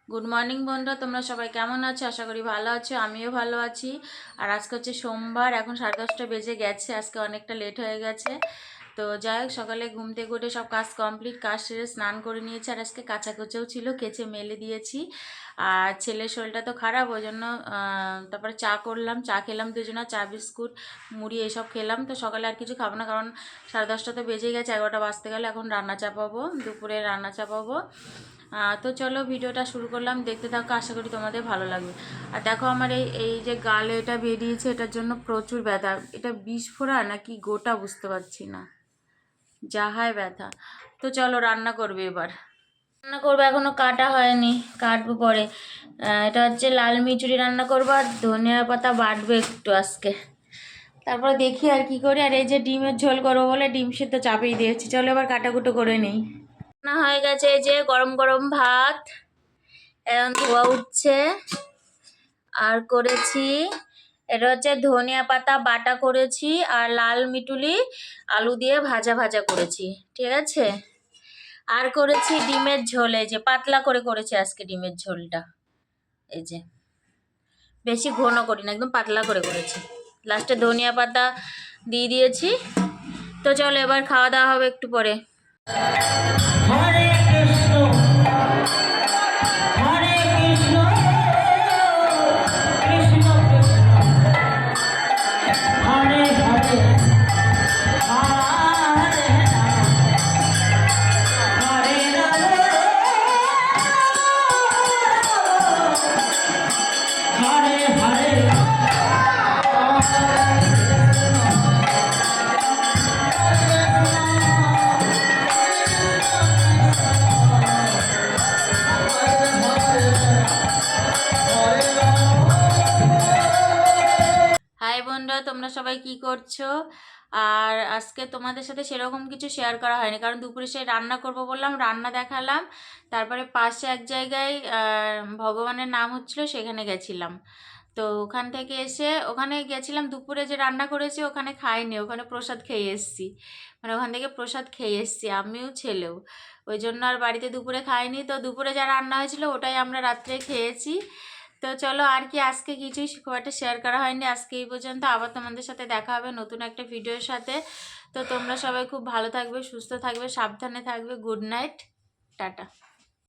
Good morning বন্ধুরা, তোমরা সবাই কেমন আছো? আশা করি ভালো আছো, আমিও ভালো আছি। আর আজকে হচ্ছে সোমবার, এখন 10:30 বেজে গেছে, আজকে অনেকটা লেট হয়ে গেছে। তো যাই হোক, সকালে ঘুম থেকে উঠে সব কাজ কমপ্লিট, কাজ সেরে স্নান করে নিয়েছি। আর আজকে কাঁচাকুচোও ছিল, কেচে মেলে দিয়েছি। আর ছেলের শরীরটা তো খারাপ, ওই জন্য তারপরে চা করলাম, চা খেলাম দুজনা, চা বিস্কুট মুড়ি এসব খেলাম। তো সকালে আর কিছু খাবো না, কারণ 10:30 তো বেজে গেছে, 11টা বাজতে গেলে এখন রান্না চাপাবো, দুপুরে রান্না চাপাবো। তো চলো ভিডিওটা শুরু করলাম, দেখতে থাকো, আশা করি তোমাদের ভালো লাগবে। আর দেখো আমার এই এই যে গালে এটা বেরিয়েছে, এটার জন্য প্রচুর ব্যথা। এটা বিস্ফোরা নাকি গোটা বুঝতে পারছি না, যাহায় ব্যথা। তো চলো রান্না করবে এবার। রান্না করবো, এখনো কাটা হয়নি, কাটবো পরে। এটা হচ্ছে লাল মিচুরি রান্না করবো, আর ধনিয়া পাতা বাটবো একটু আজকে। তারপর দেখি আর কি করি। আর এই যে ডিমের ঝোল করবো বলে ডিম সেদ্ধ চাপিয়ে দিয়েছি, চলো এবার কাটাকুটো করে নিই। রান্না হয়ে গেছে, এই যে গরম গরম ভাত এখন ধোয়া উঠছে। আর করেছি, এটা হচ্ছে ধনিয়া পাতা বাটা করেছি, আর লাল মিটুলি আলু দিয়ে ভাজা ভাজা করেছি, ঠিক আছে। আর করেছি ডিমের ঝোল, এই যে পাতলা করে করেছি আজকে ডিমের ঝোলটা, এই যে বেশি ঘন করি না, একদম পাতলা করে করেছি। লাস্টে ধনিয়া পাতা দিয়ে দিয়েছি। তো চলো এবার খাওয়া দাওয়া হবে একটু পরে। হরে কৃষ্ণ হরে কৃষ্ণ কৃষ্ণ কৃষ্ণ হরে হরে হরে রাম হরে রাম হরে হরে হাই বন্ধুরা, তোমরা সবাই কি করছো? আর আজকে তোমাদের সাথে সেরকম কিছু শেয়ার করা হয়নি, কারণ দুপুরে সে রান্না করব বললাম, রান্না দেখালাম। তারপরে পাশে এক জায়গায় ভগবানের নাম হচ্ছিল, সেখানে গেছিলাম। তো ওখান থেকে এসে ওখানে গেছিলাম, দুপুরে যে রান্না করেছি ওখানে খাইনি, ওখানে প্রসাদ খেয়ে এসেছি। মানে ওখান থেকে প্রসাদ খেয়ে এসেছি, আমিও ছেলেও। ওই জন্য আর বাড়িতে দুপুরে খাইনি। তো দুপুরে যা রান্না হয়েছিল ওটাই আমরা রাত্রে খেয়েছি। তো চলো, আর কি আজকে কিছুই খুব একটা শেয়ার করা হয়নি, আজকে এই পর্যন্ত। আবার তোমাদের সাথে দেখা হবে নতুন একটা ভিডিওর সাথে। তো তোমরা সবাই খুব ভালো থাকবে, সুস্থ থাকবে, সাবধানে থাকবে। Good night, tata.